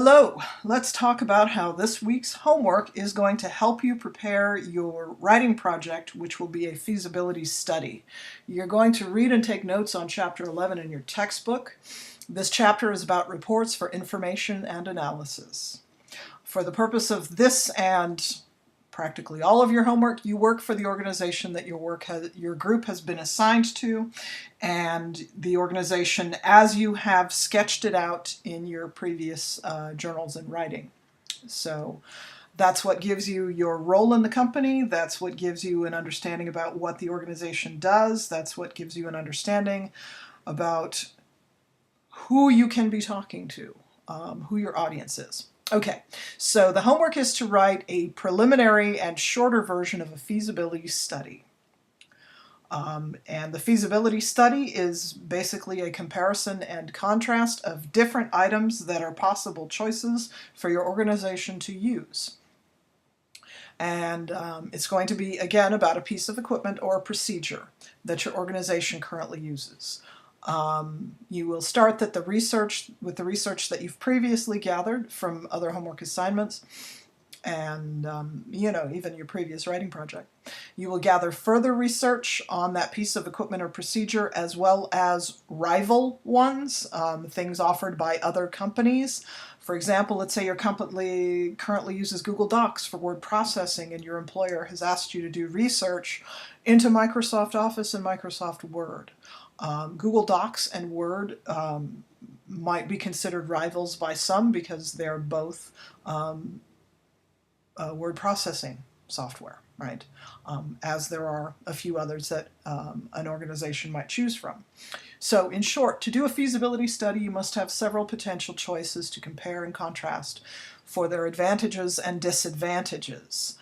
Hello, let's talk about how this week's homework is going to help you prepare your writing project, which will be a feasibility study. You're going to read and take notes on Chapter 11 in your textbook. This chapter is about reports for information and analysis. For the purpose of this and practically all of your homework, you work for the organization that your group has been assigned to, and the organization as you have sketched it out in your previous journals and writing. So that's what gives you your role in the company. That's what gives you an understanding about what the organization does. That's what gives you an understanding about who you can be talking to, who your audience is. Okay, so the homework is to write a preliminary and shorter version of a feasibility study. And the feasibility study is basically a comparison and contrast of different items that are possible choices for your organization to use. And it's going to be, again, about a piece of equipment or a procedure that your organization currently uses. You will start with the research that you've previously gathered from other homework assignments and even your previous writing project. You will gather further research on that piece of equipment or procedure, as well as rival ones, things offered by other companies. For example, let's say your company currently uses Google Docs for word processing and your employer has asked you to do research into Microsoft Office and Microsoft Word. Google Docs and Word might be considered rivals by some because they're both word processing software, right? As there are a few others that an organization might choose from. So in short, to do a feasibility study, you must have several potential choices to compare and contrast for their advantages and disadvantages.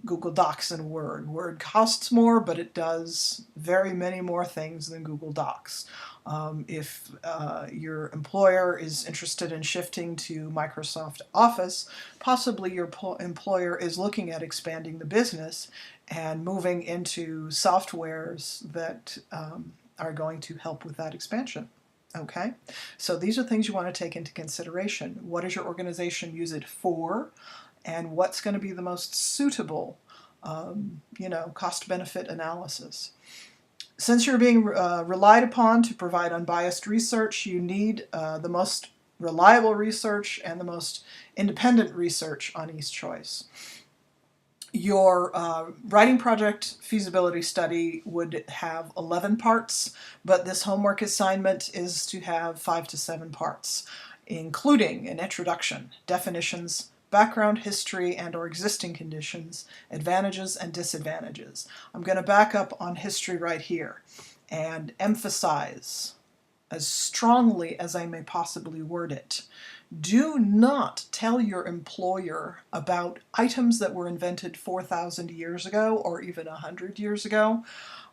Google Docs and Word. Word costs more, but it does very many more things than Google Docs. If your employer is interested in shifting to Microsoft Office, possibly your employer is looking at expanding the business and moving into softwares that are going to help with that expansion. Okay, so these are things you want to take into consideration. What does your organization use it for? And what's going to be the most suitable, cost-benefit analysis. Since you're being relied upon to provide unbiased research, you need the most reliable research and the most independent research on each choice. Your writing project feasibility study would have 11 parts, but this homework assignment is to have 5 to 7 parts, including an introduction, definitions, background, history, and or existing conditions, advantages and disadvantages. I'm going to back up on history right here and emphasize as strongly as I may possibly word it. Do not tell your employer about items that were invented 4,000 years ago or even 100 years ago.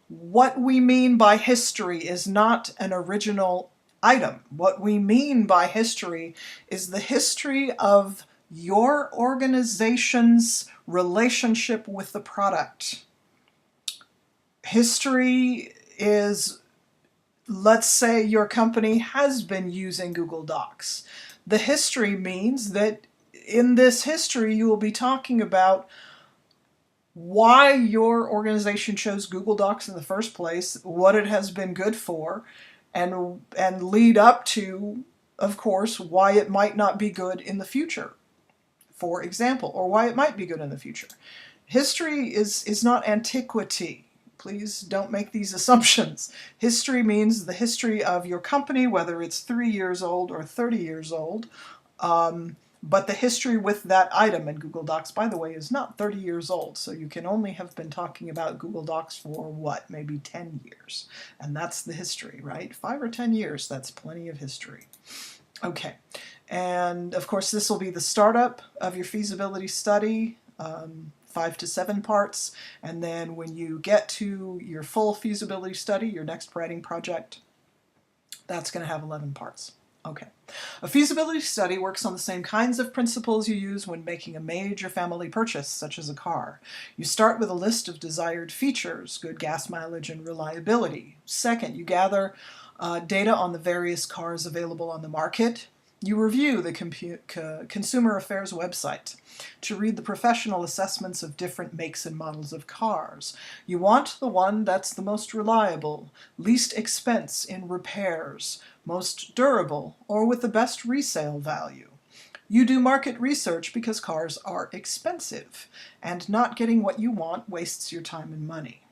What we mean by history is not an original item. What we mean by history is the history of your organization's relationship with the product. History is, let's say your company has been using Google Docs. The history means that in this history you will be talking about why your organization chose Google Docs in the first place, what it has been good for, and lead up to, of course, why it might not be good in the future, for example, or why it might be good in the future. History is not antiquity. Please don't make these assumptions. History means the history of your company, whether it's 3 years old or 30 years old, but the history with that item. And Google Docs, by the way, is not 30 years old, so you can only have been talking about Google Docs for what, maybe 10 years. And that's the history, right? 5 or 10 years, that's plenty of history. Okay, and of course this will be the startup of your feasibility study, 5 to 7 parts, and then when you get to your full feasibility study, your next writing project, that's going to have 11 parts. Okay. A feasibility study works on the same kinds of principles you use when making a major family purchase, such as a car. You start with a list of desired features, good gas mileage and reliability. Second, you gather data on the various cars available on the market. You review the Consumer Affairs website to read the professional assessments of different makes and models of cars. You want the one that's the most reliable, least expense in repairs, most durable, or with the best resale value. You do market research because cars are expensive, and not getting what you want wastes your time and money.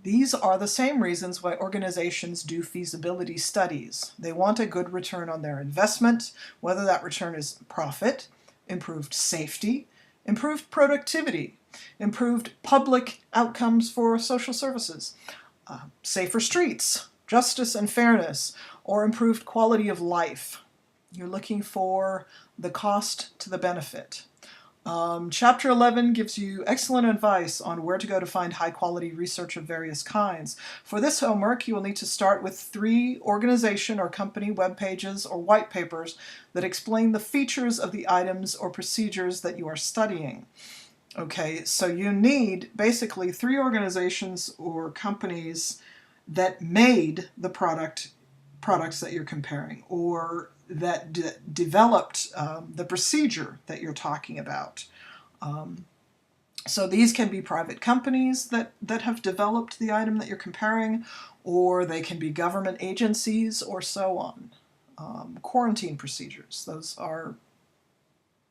These are the same reasons why organizations do feasibility studies. They want a good return on their investment, whether that return is profit, improved safety, improved productivity, improved public outcomes for social services, safer streets, justice and fairness, or improved quality of life. You're looking for the cost to the benefit. Chapter 11 gives you excellent advice on where to go to find high-quality research of various kinds. For this homework, you will need to start with 3 organization or company web pages or white papers that explain the features of the items or procedures that you are studying. Okay, so you need basically 3 organizations or companies that made the products that you're comparing, or that developed the procedure that you're talking about. So these can be private companies that have developed the item that you're comparing, or they can be government agencies or so on. Quarantine procedures, those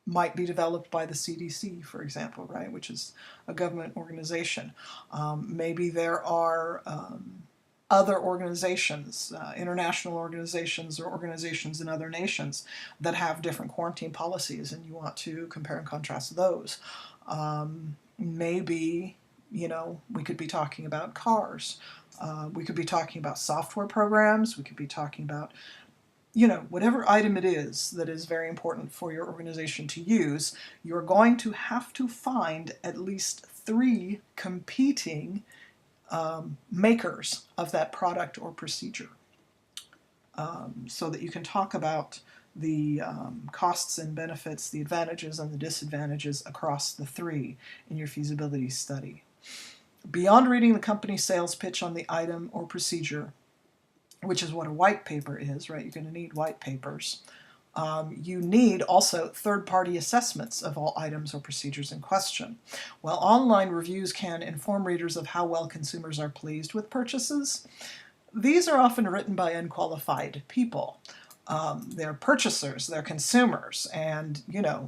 might be developed by the CDC, for example, right, which is a government organization. Maybe there are other organizations, international organizations or organizations in other nations that have different quarantine policies, and you want to compare and contrast those. Maybe, we could be talking about cars. We could be talking about software programs. We could be talking about, whatever item it is that is very important for your organization to use. You're going to have to find at least 3 competing makers of that product or procedure, so that you can talk about the costs and benefits, the advantages and the disadvantages across the 3 in your feasibility study. Beyond reading the company sales pitch on the item or procedure, which is what a white paper is, right? You're going to need white papers. You need also third-party assessments of all items or procedures in question. While online reviews can inform readers of how well consumers are pleased with purchases, these are often written by unqualified people. They're purchasers, they're consumers, and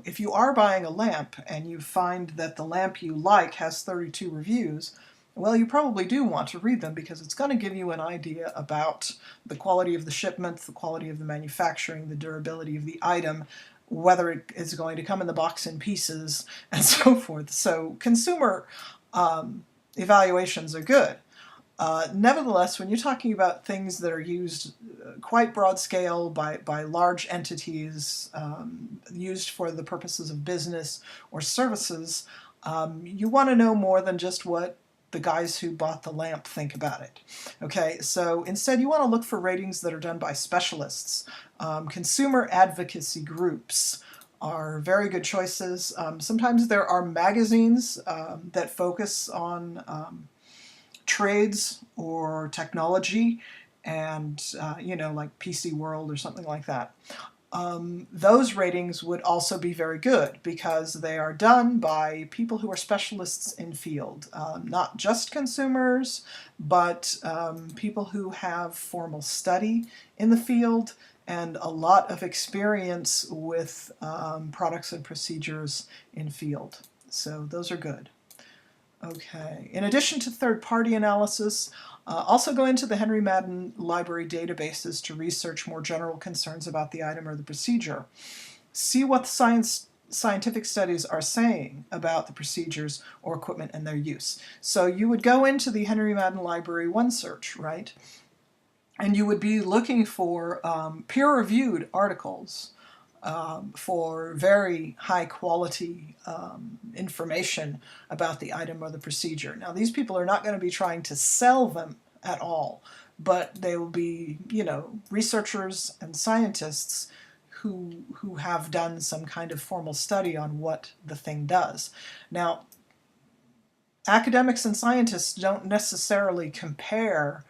if you are buying a lamp and you find that the lamp you like has 32 reviews, well, you probably do want to read them, because it's going to give you an idea about the quality of the shipment, the quality of the manufacturing, the durability of the item, whether it is going to come in the box in pieces, and so forth. So consumer evaluations are good. Nevertheless, when you're talking about things that are used quite broad scale by large entities, used for the purposes of business or services, you want to know more than just what the guys who bought the lamp think about it. Okay, so instead you want to look for ratings that are done by specialists. Consumer advocacy groups are very good choices. Sometimes there are magazines that focus on trades or technology, and like PC World or something like that. Those ratings would also be very good, because they are done by people who are specialists in field, not just consumers, but people who have formal study in the field and a lot of experience with products and procedures in field. So those are good. Okay, in addition to third-party analysis, also go into the Henry Madden Library databases to research more general concerns about the item or the procedure. See what scientific studies are saying about the procedures or equipment and their use. So you would go into the Henry Madden Library OneSearch, right? And you would be looking for peer-reviewed articles for very high quality information about the item or the procedure. Now, these people are not going to be trying to sell them at all, but they will be, researchers and scientists who have done some kind of formal study on what the thing does. Now, academics and scientists don't necessarily compare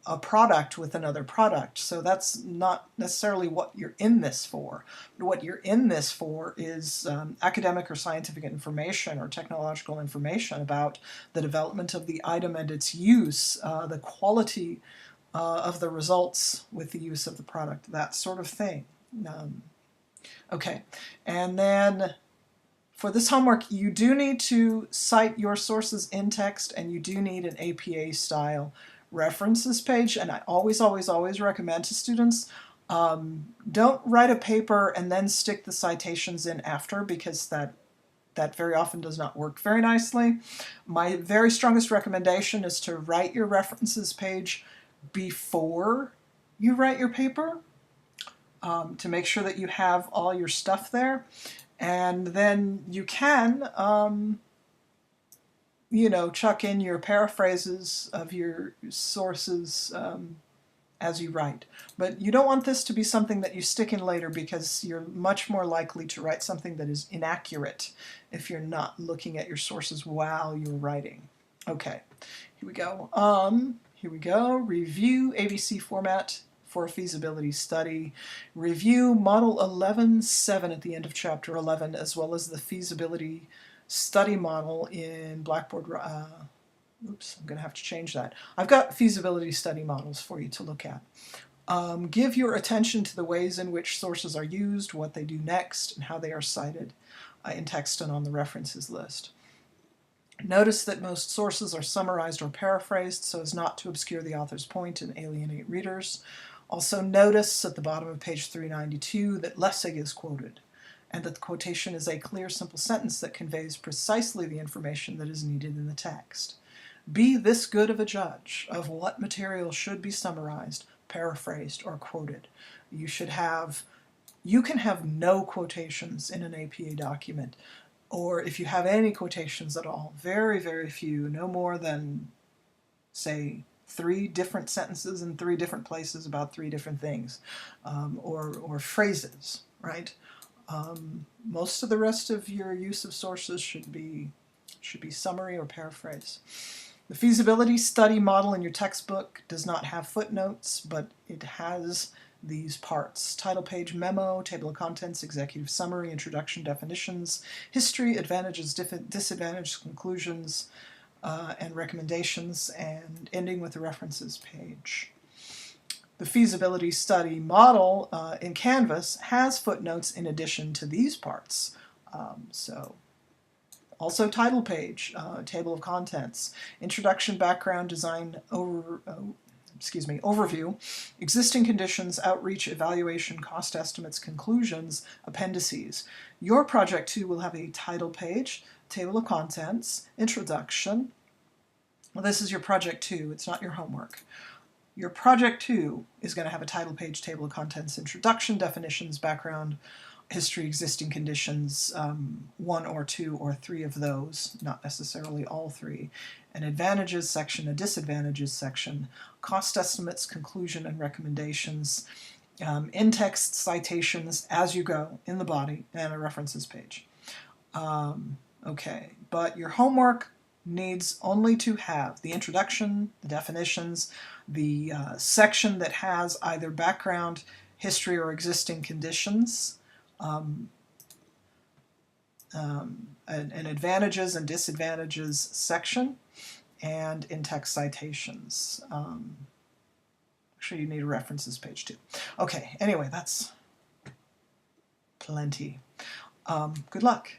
a product with another product. So that's not necessarily what you're in this for. What you're in this for is academic or scientific information or technological information about the development of the item and its use, the quality of the results with the use of the product, that sort of thing. Okay, and then for this homework, you do need to cite your sources in text, and you do need an APA style references page. And I always, always, always recommend to students, don't write a paper and then stick the citations in after, because that very often does not work very nicely. My very strongest recommendation is to write your references page before you write your paper, to make sure that you have all your stuff there. And then you can, you know, chuck in your paraphrases of your sources as you write. But you don't want this to be something that you stick in later, because you're much more likely to write something that is inaccurate if you're not looking at your sources while you're writing. Okay, here we go. Here we go. Review ABC format for a feasibility study. Review Model 11.7 at the end of Chapter 11, as well as the feasibility study model in Blackboard. Oops, I'm going to have to change that. I've got feasibility study models for you to look at. Give your attention to the ways in which sources are used, what they do next, and how they are cited in text and on the references list. Notice that most sources are summarized or paraphrased so as not to obscure the author's point and alienate readers. Also notice at the bottom of page 392 that Lessig is quoted, and that the quotation is a clear, simple sentence that conveys precisely the information that is needed in the text. Be this good of a judge of what material should be summarized, paraphrased, or quoted. You can have no quotations in an APA document, or if you have any quotations at all, very, very few, no more than, say, 3 different sentences in 3 different places about 3 different things, or phrases, right? Most of the rest of your use of sources should be summary or paraphrase. The feasibility study model in your textbook does not have footnotes, but it has these parts: title page, memo, table of contents, executive summary, introduction, definitions, history, advantages, disadvantages, conclusions, and recommendations, and ending with the references page. The feasibility study model in Canvas has footnotes in addition to these parts. Also title page, table of contents, introduction, background, design, overview, existing conditions, outreach, evaluation, cost estimates, conclusions, appendices. Your project 2 will have a title page, table of contents, introduction. Well, this is your project 2, it's not your homework. Your project 2 is going to have a title page, table of contents, introduction, definitions, background, history, existing conditions, 1 or 2 or 3 of those, not necessarily all 3, an advantages section, a disadvantages section, cost estimates, conclusion, and recommendations, in-text citations as you go in the body, and a references page. Okay, but your homework needs only to have the introduction, the definitions, the section that has either background, history, or existing conditions, an advantages and disadvantages section, and in-text citations. Actually, you need a references page too. Okay, anyway, that's plenty. Good luck.